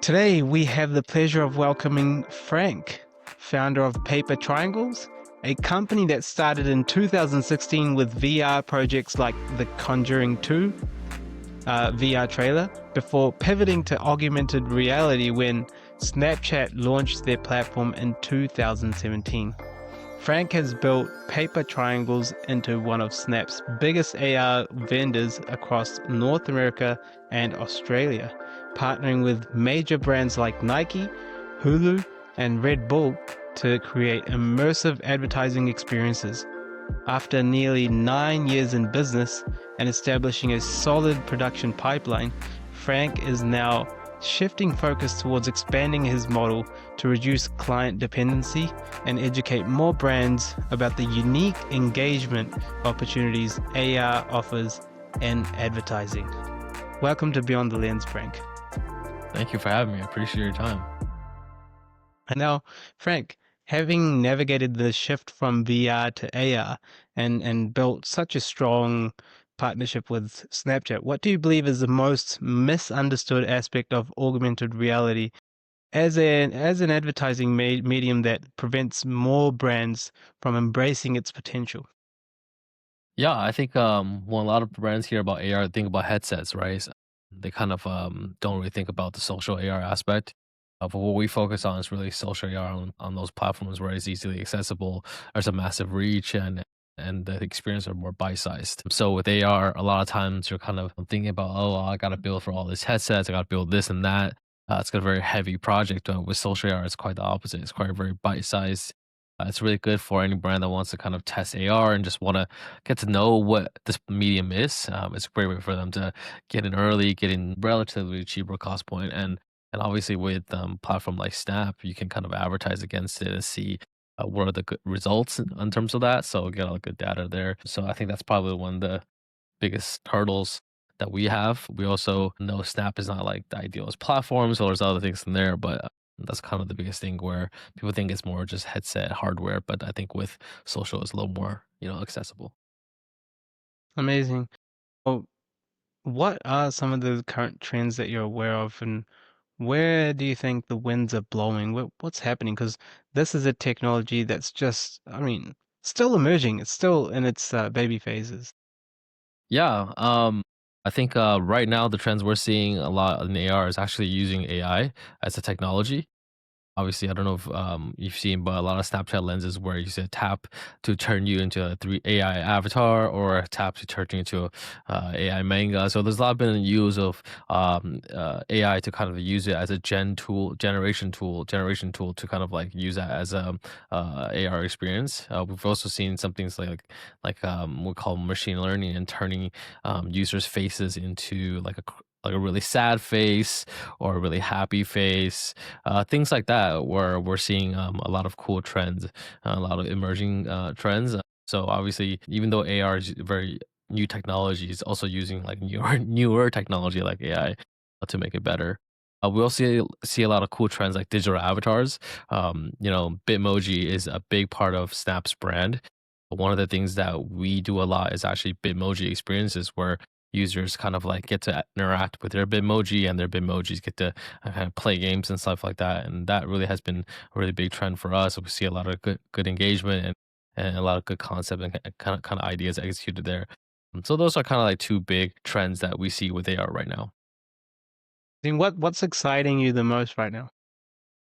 Today, we have the pleasure of welcoming Frank, founder of Paper Triangles, a company that started in 2016 with VR projects like The Conjuring 2 VR trailer, before pivoting to augmented reality when Snapchat launched their platform in 2017. Frank has built Paper Triangles into one of Snap's biggest AR vendors across North America and Australia, partnering with major brands like Nike, Hulu, and Red Bull to create immersive advertising experiences. After nearly 9 years in business and establishing a solid production pipeline, Frank is now shifting focus towards expanding his model to reduce client dependency and educate more brands about the unique engagement opportunities AR offers in advertising. Welcome to Beyond the Lens, Frank. Thank you for having me. I appreciate your time. And now, Frank, having navigated the shift from VR to AR and built such a strong partnership with Snapchat, what do you believe is the most misunderstood aspect of augmented reality as an advertising medium that prevents more brands from embracing its potential? Yeah, I think when a lot of brands hear about AR, they think about headsets, right? So they kind of don't really think about the social AR aspect. But what we focus on is really social AR on those platforms where it's easily accessible. There's a massive reach and the experience are more bite-sized. So with AR, a lot of times you're kind of thinking about, oh, I got to build for all these headsets, I got to build this and that. It's got a very heavy project. With social AR, it's quite the opposite. It's quite very bite-sized. It's really good for any brand that wants to kind of test AR and just want to get to know what this medium is. It's a great way for them to get in early, get in relatively cheaper cost point, and obviously with platform like Snap, you can kind of advertise against it and see what are the good results in terms of that. So get all the good data there. So I think that's probably one of the biggest hurdles that we have. We also know Snap is not like the idealist platform, so there's other things in there, but that's kind of the biggest thing where people think it's more just headset hardware, but I think with social it's a little more, accessible. Amazing. Well, what are some of the current trends that you're aware of, and where do you think the winds are blowing? What's happening? Because this is a technology that's just, still emerging. It's still in its baby phases. Yeah, I think right now the trends we're seeing a lot in AR is actually using AI as a technology. Obviously, I don't know if you've seen, but a lot of Snapchat lenses where you said tap to turn you into a three AI avatar or tap to turn you into a AI manga. So there's a lot been use of AI to kind of use it as a generation tool to kind of like use that as a AR experience. We've also seen some things like we call machine learning and turning users' faces into like a really sad face or a really happy face, things like that, where we're seeing a lot of cool trends, a lot of emerging trends. So obviously, even though AR is very new technology, it's also using like newer technology like AI to make it better. We also see a lot of cool trends like digital avatars. Bitmoji is a big part of Snap's brand. One of the things that we do a lot is actually Bitmoji experiences where users kind of like get to interact with their Bitmoji and their Bitmojis get to kind of play games and stuff like that. And that really has been a really big trend for us. We see a lot of good engagement and a lot of good concept and kind of ideas executed there. So those are kind of like two big trends that we see with AR right now. What's exciting you the most right now?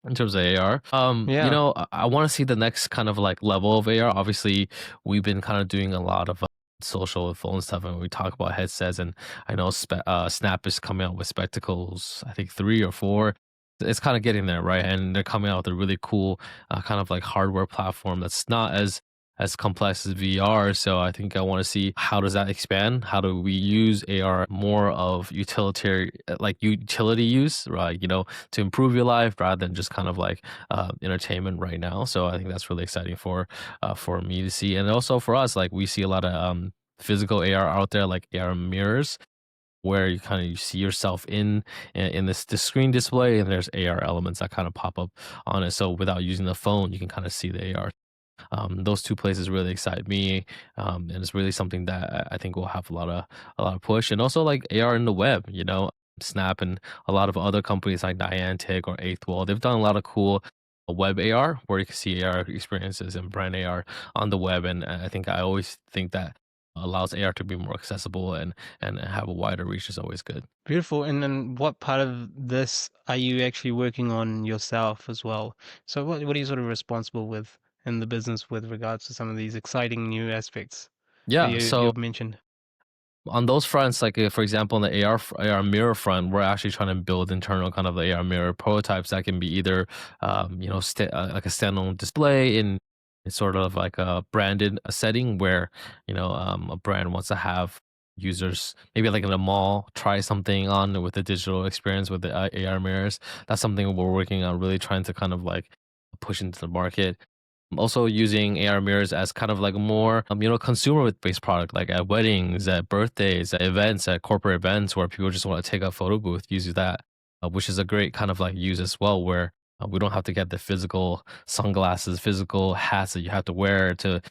In terms of AR, Yeah. I want to see the next kind of like level of AR. Obviously, we've been kind of doing a lot of social phone stuff, and we talk about headsets. And I know Snap is coming out with spectacles. I think 3 or 4. It's kind of getting there, right? And they're coming out with a really cool kind of like hardware platform that's not as complex as VR. So I think I want to see how does that expand? How do we use AR more of utilitarian, like utility use, right? To improve your life rather than just kind of like entertainment right now. So I think that's really exciting for me to see, and also for us, like we see a lot of physical AR out there, like AR mirrors. Where you kind of you see yourself in this screen display, and there's AR elements that kind of pop up on it. So without using the phone, you can kind of see the AR. Those two places really excite me, and it's really something that I think will have a lot of push, and also like AR in the web. Snap and a lot of other companies like Niantic or Eighth Wall. They've done a lot of cool web AR where you can see AR experiences and brand AR on the web. And I think I always think that allows AR to be more accessible and have a wider reach is always good. Beautiful. And then what part of this are you actually working on yourself as well? So what are you sort of responsible with in the business with regards to some of these exciting new aspects that Yeah, you've so mentioned? on those fronts, like for example, in the AR mirror front, we're actually trying to build internal kind of the AR mirror prototypes that can be either, like a standalone display in sort of like a branded setting where a brand wants to have users maybe like in a mall try something on with the digital experience with the AR mirrors. That's something we're working on, really trying to kind of like push into the market. I'm also using AR mirrors as kind of like a more, consumer based product, like at weddings, at birthdays, at events, at corporate events where people just want to take a photo booth, use that, which is a great kind of like use as well, where we don't have to get the physical sunglasses, physical hats that you have to wear to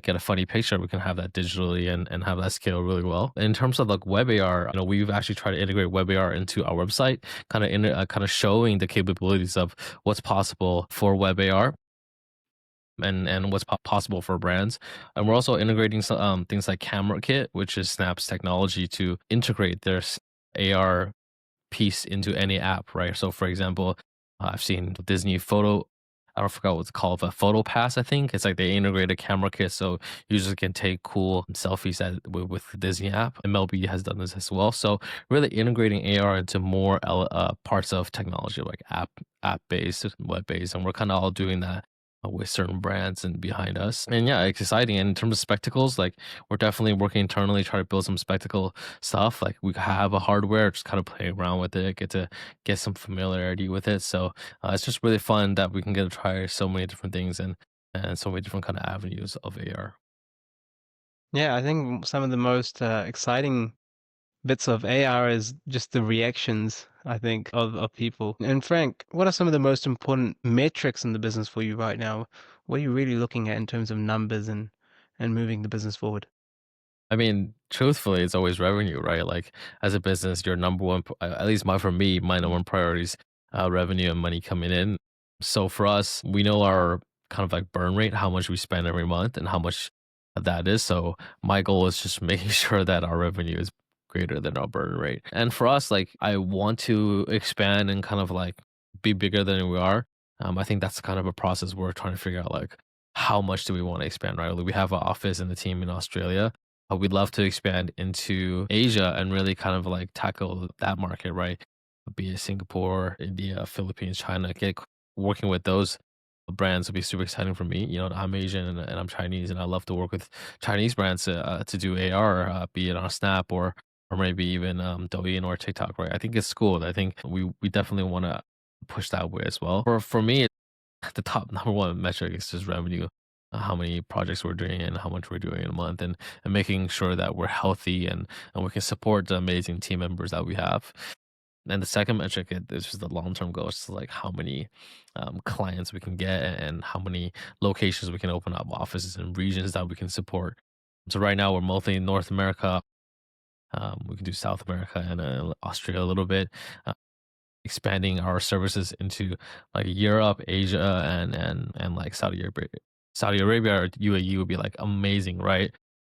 get a funny picture. We can have that digitally and have that scale really well. In terms of like web AR, we've actually tried to integrate web AR into our website, kind of showing the capabilities of what's possible for web AR and what's possible for brands. And we're also integrating some things like Camera Kit, which is Snap's technology to integrate their AR piece into any app, right? So, for example, I've seen Disney Photo. I don't forget what it's called, but Photo Pass, I think it's like they integrate a camera kit so users can take cool selfies with the Disney app. MLB has done this as well. So really integrating AR into more parts of technology like app based, web based, and we're kind of all doing that with certain brands and behind us. And yeah, it's exciting. And in terms of spectacles, like we're definitely working internally, trying to build some spectacle stuff. Like we have a hardware, just kind of play around with it, get to get some familiarity with it. So it's just really fun that we can get to try so many different things and so many different kind of avenues of AR. Yeah, I think some of the most exciting bits of AR is just the reactions, I think, of people. And Frank, what are some of the most important metrics in the business for you right now? What are you really looking at in terms of numbers and moving the business forward? I mean, truthfully, it's always revenue, right? Like as a business, your number one, at least for me, my number one priority is revenue and money coming in. So for us, we know our kind of like burn rate, how much we spend every month and how much that is. So my goal is just making sure that our revenue is greater than our burn rate. And for us, like I want to expand and kind of like be bigger than we are. I think that's kind of a process we're trying to figure out, like how much do we want to expand, right? Like, we have an office and the team in Australia. We'd love to expand into Asia and really kind of like tackle that market, right? Be it Singapore, India, Philippines, China. Working with those brands would be super exciting for me. I'm Asian and I'm Chinese, and I love to work with Chinese brands to do AR, be it on Snap or maybe even Douyin or TikTok, right? I think it's cool. I think we definitely want to push that way as well. For me, the top number one metric is just revenue, how many projects we're doing and how much we're doing in a month, and making sure that we're healthy and we can support the amazing team members that we have. And the second metric is just the long term goal. It's like how many clients we can get and how many locations we can open up offices and regions that we can support. So right now we're mostly in North America. We can do South America and Australia a little bit. Expanding our services into like Europe, Asia, and like Saudi Arabia or UAE would be like amazing, right?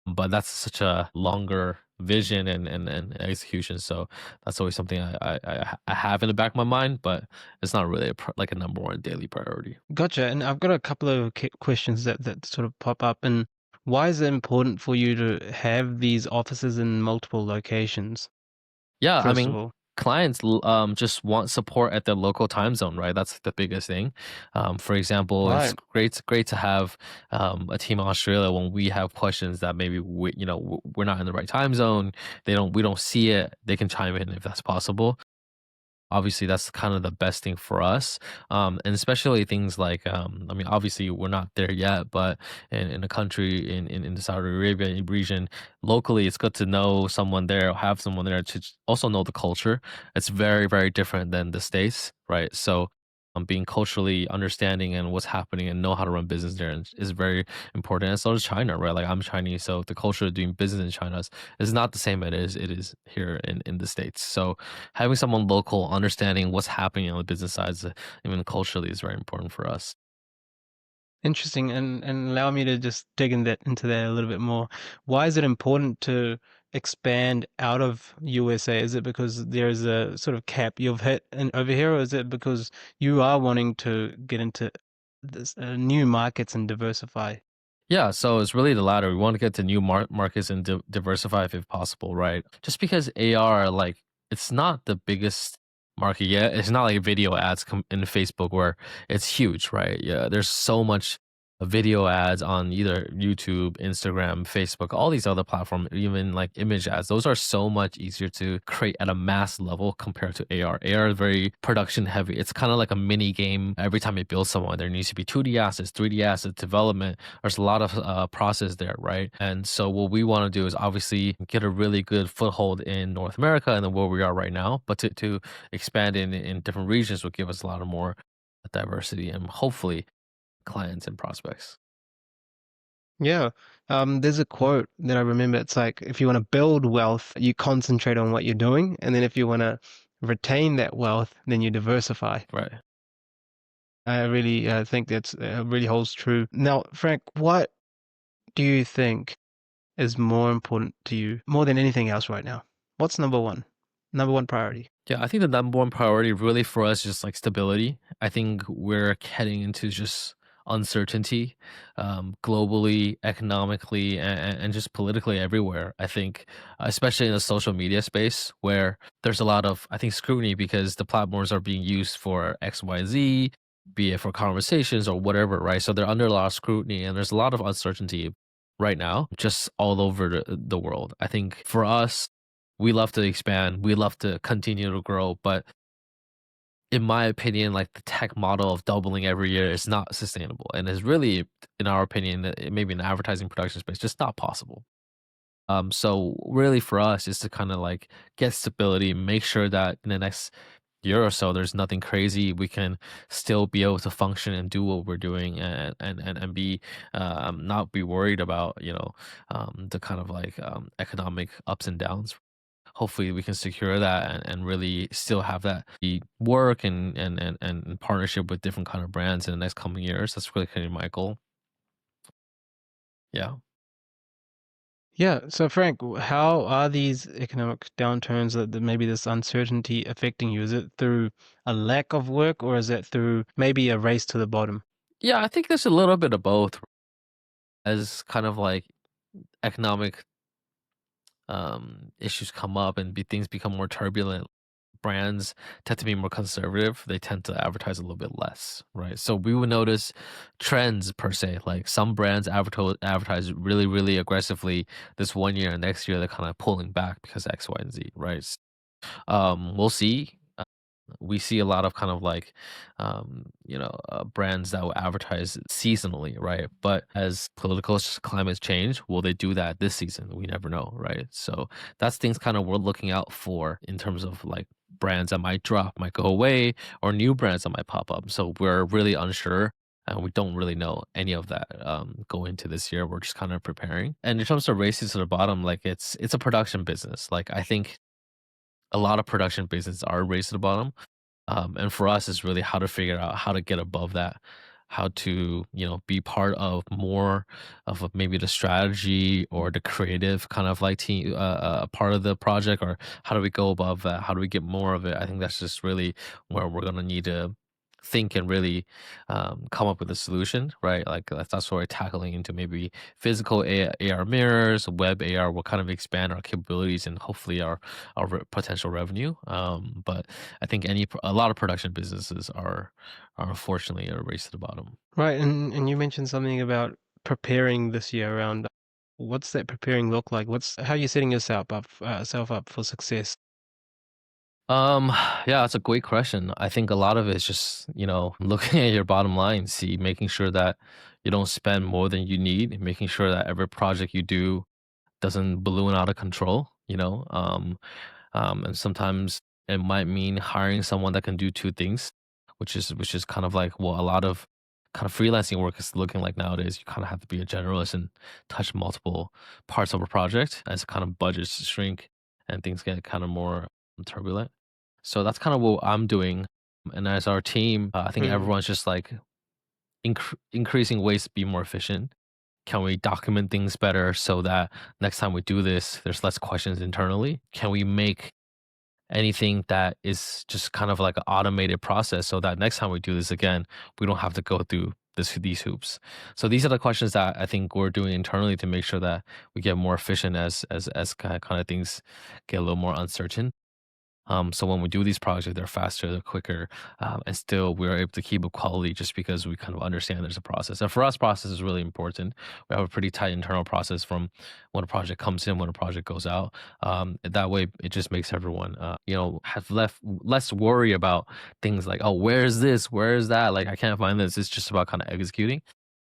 But that's such a longer vision and execution. So that's always something I have in the back of my mind, but it's not really like a number one daily priority. Gotcha. And I've got a couple of questions that sort of pop up. And why is it important for you to have these offices in multiple locations, Yeah, I first of mean, all? clients just want support at their local time zone, right? That's the biggest thing. For example, it's Right. great to have a team in Australia when we have questions that maybe we're not in the right time zone. We don't see it. They can chime in if that's possible. Obviously, that's kind of the best thing for us, and especially things like, I mean, obviously we're not there yet, but in a country in the Saudi Arabia region, locally, it's good to know someone there, or have someone there to also know the culture. It's very different than the states, right? So being culturally understanding and what's happening and know how to run business there is very important. And so is China, right? Like I'm Chinese, so the culture of doing business in China is not the same it is here in the States. So having someone local understanding what's happening on the business side, even culturally, is very important for us. Interesting, and allow me to just dig into that a little bit more. Why is it important to expand out of USA? Is it because there's a sort of cap you've hit over here, or is it because you are wanting to get into new markets and diversify? Yeah, so it's really the latter. We want to get to new markets and diversify if possible, right? Just because AR, like, it's not the biggest market yet. It's not like video ads in Facebook where it's huge, right? Yeah, there's so much video ads on either YouTube, Instagram, Facebook, all these other platforms, even like image ads. Those are so much easier to create at a mass level compared to AR. AR is very production heavy. It's kind of like a mini game. Every time you build someone, there needs to be 2D assets, 3D assets, development. There's a lot of process there, right? And so what we want to do is obviously get a really good foothold in North America and then where we are right now, but to expand in different regions will give us a lot of more diversity and hopefully clients and prospects. Yeah. There's a quote that I remember. It's like, if you want to build wealth, you concentrate on what you're doing. And then if you want to retain that wealth, then you diversify. Right. I really think that's really holds true. Now, Frank, what do you think is more important to you more than anything else right now? What's number one? Number one priority? Yeah, I think the number one priority really for us is just like stability. I think we're heading into just uncertainty, globally, economically, and just politically everywhere. I think, especially in the social media space, where there's a lot of, I think, scrutiny because the platforms are being used for X, Y, Z, be it for conversations or whatever, right? So they're under a lot of scrutiny, and there's a lot of uncertainty right now, just all over the world. I think for us, we love to expand, we love to continue to grow, but in my opinion, like the tech model of doubling every year is not sustainable, and is really, in our opinion, maybe in the advertising production space, just not possible. So really for us is to kind of like get stability, make sure that in the next year or so, there's nothing crazy. We can still be able to function and do what we're doing, and be not be worried about the kind of like economic ups and downs. Hopefully we can secure that and really still have that be work and in partnership with different kind of brands in the next coming years. That's really kind of my goal. Yeah. Yeah. So, Frank, how are these economic downturns, maybe this uncertainty affecting you? Is it through a lack of work, or is it through maybe a race to the bottom? Yeah, I think there's a little bit of both as kind of like economic issues come up and things become more turbulent. Brands tend to be more conservative. They tend to advertise a little bit less, right? So we would notice trends per se. Like some brands advertise really, really aggressively this one year, and next year they're kind of pulling back because X, Y, and Z, right? We'll see. We see a lot of kind of like brands that will advertise seasonally, right? But as political climates change, will they do that this season? We never know, right? So that's things kind of we're looking out for in terms of like brands that might drop, might go away, or new brands that might pop up. So we're really unsure, and we don't really know any of that going into this year. We're just kind of preparing. And in terms of races to the bottom, like it's a production business. Like I think a lot of production businesses are race to the bottom. And for us, it's really how to figure out how to get above that, how to, be part of more of maybe the strategy or the creative kind of like team, part of the project, or how do we go above that? How do we get more of it? I think that's just really where we're going to need to think and really come up with a solution, right? Like that's what we're tackling into maybe physical AR mirrors, web AR. Will kind of expand our capabilities and hopefully our potential revenue. But I think a lot of production businesses are unfortunately a race to the bottom. Right, and you mentioned something about preparing this year around. What's that preparing look like? How are you setting yourself up for success? Um, yeah, that's a great question. I think a lot of it is just, looking at your bottom line, making sure that you don't spend more than you need, and making sure that every project you do doesn't balloon out of control, and sometimes it might mean hiring someone that can do two things, which is kind of like what a lot of kind of freelancing work is looking like nowadays. You kind of have to be a generalist and touch multiple parts of a project as kind of budgets shrink and things get kind of more turbulent. So that's kind of what I'm doing. And as our team, I think Mm. everyone's just like increasing ways to be more efficient. Can we document things better so that next time we do this, there's less questions internally? Can we make anything that is just kind of like an automated process so that next time we do this again, we don't have to go through these hoops? So these are the questions that I think we're doing internally to make sure that we get more efficient as kind of things get a little more uncertain. So when we do these projects, they're faster, they're quicker, and still we're able to keep up quality just because we kind of understand there's a process. And for us, process is really important. We have a pretty tight internal process from when a project comes in, when a project goes out. That way, it just makes everyone, have less worry about things like, oh, where is this? Where is that? Like, I can't find this. It's just about kind of executing,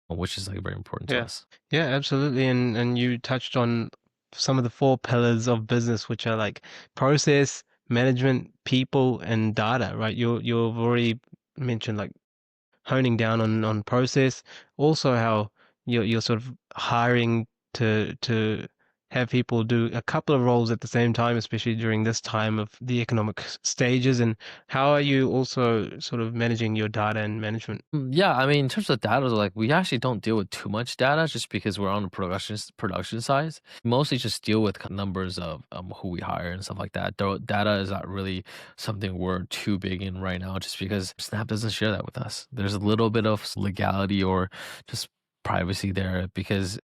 which is like very important to Yeah. us. Yeah, absolutely. And you touched on some of the four pillars of business, which are like process, management, people, and data, right? You've already mentioned like honing down on process, also how you're sort of hiring to have people do a couple of roles at the same time, especially during this time of the economic stages, and how are you also sort of managing your data and management? Yeah, I mean, in terms of data, like we actually don't deal with too much data just because we're on the production side. Mostly just deal with numbers of who we hire and stuff like that. Though data is not really something we're too big in right now, just because Snap doesn't share that with us. There's a little bit of legality or just privacy there because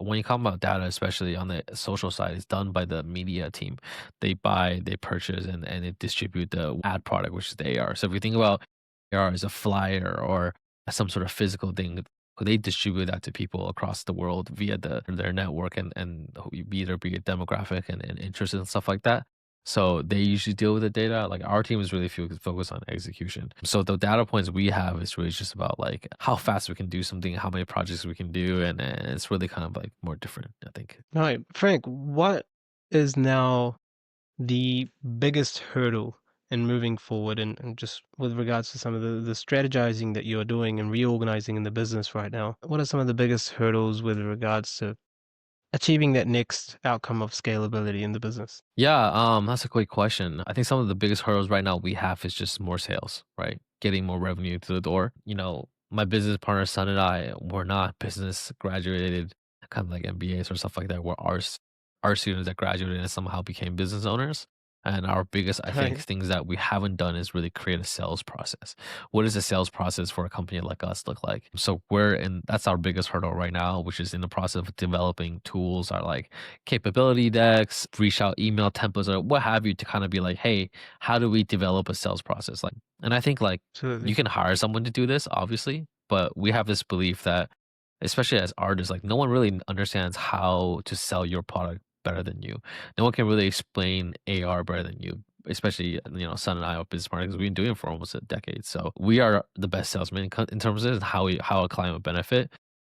when you talk about data, especially on the social side, it's done by the media team. They buy, they purchase, and they distribute the ad product, which is the AR. So if you think about AR as a flyer or some sort of physical thing, they distribute that to people across the world via their network and either be a demographic and interest and stuff like that. So they usually deal with the data. Like our team is really focused on execution. So the data points we have is really just about like how fast we can do something, how many projects we can do, and it's really kind of like more different, I think. All right, Frank, what is now the biggest hurdle in moving forward and just with regards to some of the strategizing that you're doing and reorganizing in the business right now? What are some of the biggest hurdles with regards to achieving that next outcome of scalability in the business? Yeah, that's a great question. I think some of the biggest hurdles right now we have is just more sales, right? Getting more revenue to the door. My business partner, son, and I were not business graduated, kind of like MBAs or stuff like that. We're our students that graduated and somehow became business owners. And our biggest, I think, Right. things that we haven't done is really create a sales process. What does a sales process for a company like us look like? So that's our biggest hurdle right now, which is in the process of developing tools, are like capability decks, reach out email templates, or what have you, to kind of be like, hey, how do we develop a sales process? Like, and I think like you Absolutely. can hire someone to do this, obviously, but we have this belief that, especially as artists, like no one really understands how to sell your product better than you. No one can really explain AR better than you. Especially, Sun and I are business partners. We've been doing it for almost a decade, so we are the best salesmen in terms of how a client would benefit.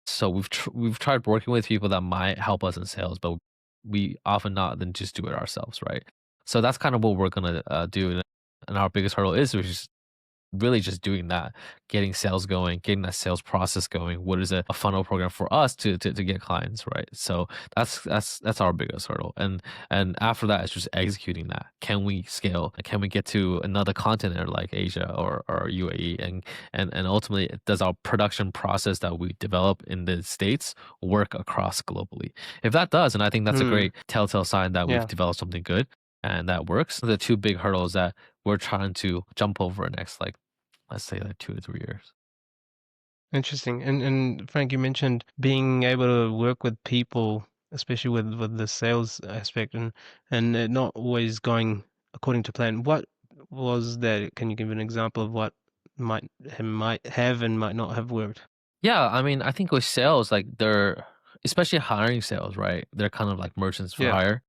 So we've tried working with people that might help us in sales, but we often not than just do it ourselves, right? So that's kind of what we're gonna do, and our biggest hurdle is, which is really just doing that, getting sales going, getting that sales process going. What is a funnel program for us to get clients, right? So that's our biggest hurdle. And after that, it's just executing that. Can we scale? Can we get to another continent like Asia or UAE? And ultimately, does our production process that we develop in the States work across globally? If that does, and I think that's a Mm, great telltale sign that we've yeah. developed something good and that works. The two big hurdles that we're trying to jump over next, like, let's say like 2 to 3 years. Interesting. And Frank, you mentioned being able to work with people, especially with the sales aspect and it not always going according to plan. What was that? Can you give an example of what might have and might not have worked? Yeah, I mean, I think with sales, like they're especially hiring sales, right? They're kind of like merchants for Yeah. hire.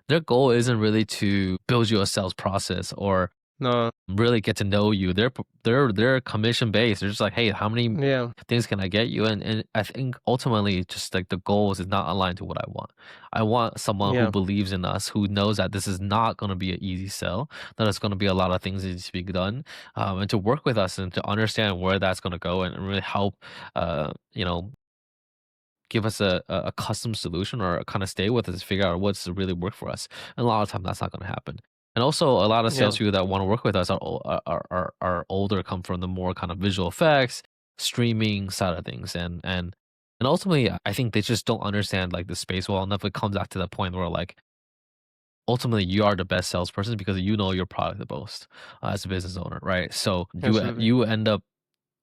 Their goal isn't really to build you a sales process or No. really get to know you. They're commission based. They're just like, hey, how many Yeah. things can I get you? And I think ultimately, just like the goals is not aligned to what I want. I want someone who Yeah. believes in us, who knows that this is not going to be an easy sell, that it's going to be a lot of things that need to be done, and to work with us and to understand where that's going to go and really help, you know, give us a custom solution or kind of stay with us, figure out what's really work for us. And a lot of time that's not going to happen. And also, a lot of Yeah. salespeople that want to work with us are older, come from the more kind of visual effects, streaming side of things, and ultimately, I think they just don't understand like the space well enough. It comes back to that point where like ultimately you are the best salesperson because you know your product the most, as a business owner, right? So Absolutely. you end up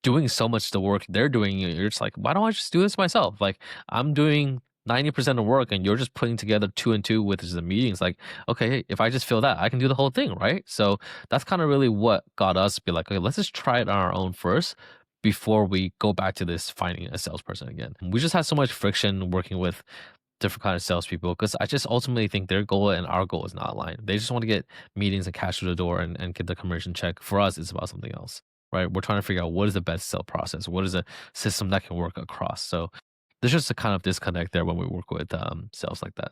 doing so much the work they're doing, you're just like, why don't I just do this myself? Like I'm doing 90% of work and you're just putting together two and two with the meetings. Like, okay, if I just fill that, I can do the whole thing, right? So that's kind of really what got us to be like, okay, let's just try it on our own first before we go back to this finding a salesperson again. We just had so much friction working with different kind of salespeople because I just ultimately think their goal and our goal is not aligned. They just want to get meetings and cash through the door and get the conversion check. For us, it's about something else, right? We're trying to figure out what is the best sell process, what is a system that can work across. So there's just a kind of disconnect there when we work with sales like that.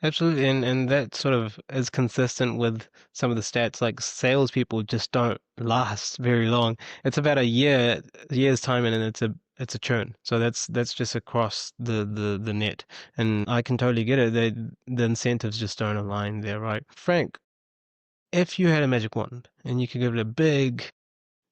Absolutely, and that sort of is consistent with some of the stats. Like salespeople just don't last very long. It's about a year's time, and then it's a churn. So that's just across the net, and I can totally get it. The incentives just don't align there, right? Frank, if you had a magic wand and you could give it a big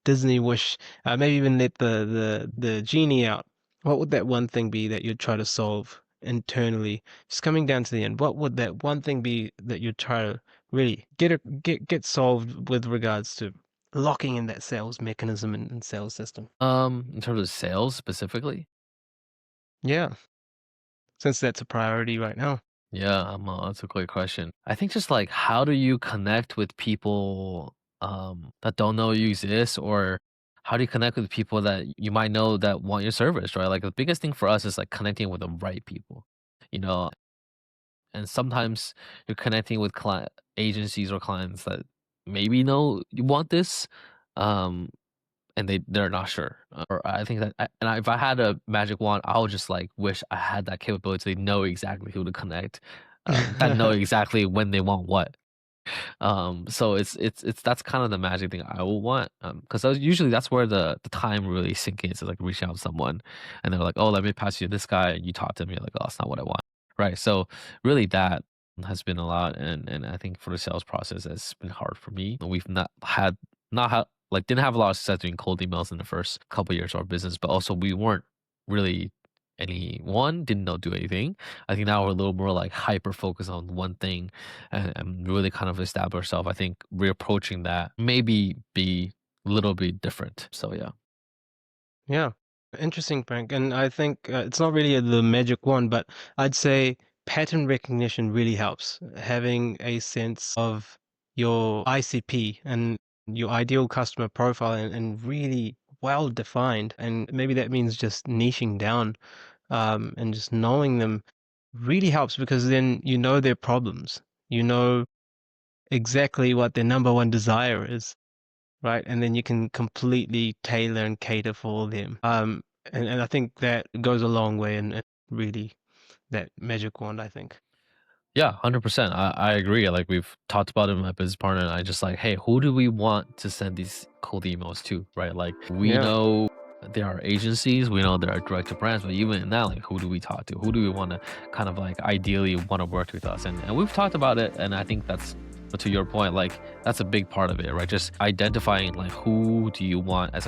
Disney wish, maybe even let the genie out. What would that one thing be that you'd try to solve internally? Just coming down to the end, what would that one thing be that you'd try to really get solved with regards to locking in that sales mechanism and sales system? In terms of sales specifically, Yeah, since that's a priority right now. yeah, that's a great question. I think just like how do you connect with people that don't know you exist, or how do you connect with people that you might know that want your service, right? Like the biggest thing for us is like connecting with the right people, you know, and sometimes you're connecting with client agencies or clients that maybe know you want this, um, and they're not sure. Or I think that if I had a magic wand, I would just like wish I had that capability to know exactly who to connect, that know exactly when they want what. So it's that's kind of the magic thing I will want. Because usually that's where the time really sink in, to like reaching out to someone, and they're like, oh, let me pass you this guy, and you talk to me, you're like, oh, that's not what I want, right? So really that has been a lot, and I think for the sales process, it's been hard for me. We've not had like didn't have a lot of success doing cold emails in the first couple years of our business, but also we weren't really anyone didn't know do anything. I think now we're a little more like hyper focused on one thing, and really kind of establish ourselves. I think reapproaching that maybe be a little bit different. So yeah. Yeah, interesting, Frank. And I think it's not really the magic one, but I'd say pattern recognition really helps. Having a sense of your ICP and your ideal customer profile and really well defined. And maybe that means just niching down and just knowing them really helps because then you know their problems. You know exactly what their number one desire is, right? And then you can completely tailor and cater for them. And I think that goes a long way and really that magic wand, I think. Yeah, 100%. I agree. Like we've talked about it with my business partner, and I just like, hey, who do we want to send these cold emails to, right? Like we Yeah, know there are agencies, we know there are direct to brands, but even in that, like who do we talk to? Who do we want to kind of like ideally want to work with us? And we've talked about it, and I think that's, to your point, like that's a big part of it, right? Just identifying like who do you want as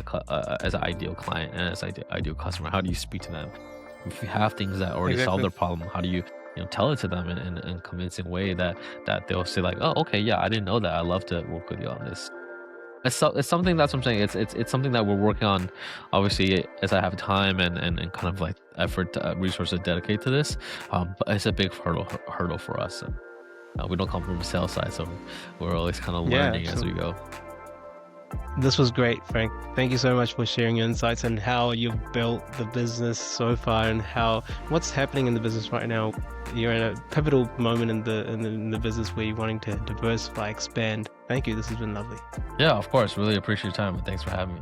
as an ideal client and as ideal customer. How do you speak to them? If you have things that already solve exactly. their problem, how do you tell it to them in a convincing way that they'll say like, oh, okay, yeah, I didn't know that, I love to work with you on this. It's something that's what I'm saying. It's something that we're working on, obviously, as I have time and kind of like effort, resources dedicated to this. But it's a big hurdle for us. And, we don't come from the sales side, so we're always kind of Yeah, learning as we absolutely. go. This was great, Frank. Thank you so much for sharing your insights and how you've built the business so far and how what's happening in the business right now. You're in a pivotal moment in the business where you're wanting to diversify, expand. Thank you. This has been lovely. Yeah, of course. Really appreciate your time and thanks for having me.